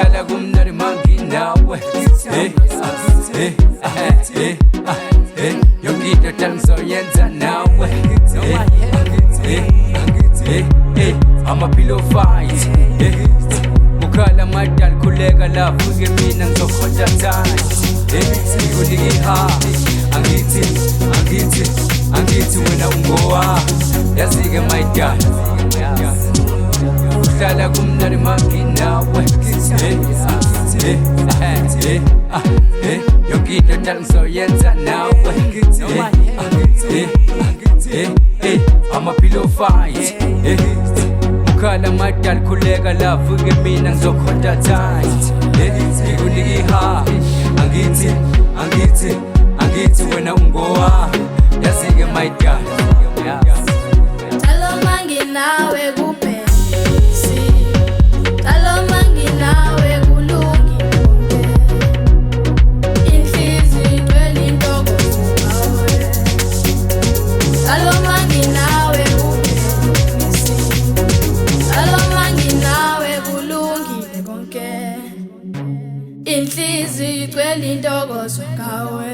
Uhlala kumnandi manginawe yonke into dala ngizoyenza nawe ama-pillow fight ukhala madala khuleka la fuke mina ngizokhonja tight ngikunika iheart angithi wena ungowa yazi-ke my dad uhlala kumnandi manginawe yonke into dala ngizoyenza nawe ama-pillow fight ukhala madala khuleka la fuke mina ngizokhonja tight ngikunika iheart angithi wena ungowa yazi-ke my dad Talo manginawe kuphelisi Talo manginawe kulungi Inhliziyo igcwele intokozo ngawe Talo manginawe kuphelisi Talo manginawe kulungile konke Inhliziyo igcwele intokozo ngawe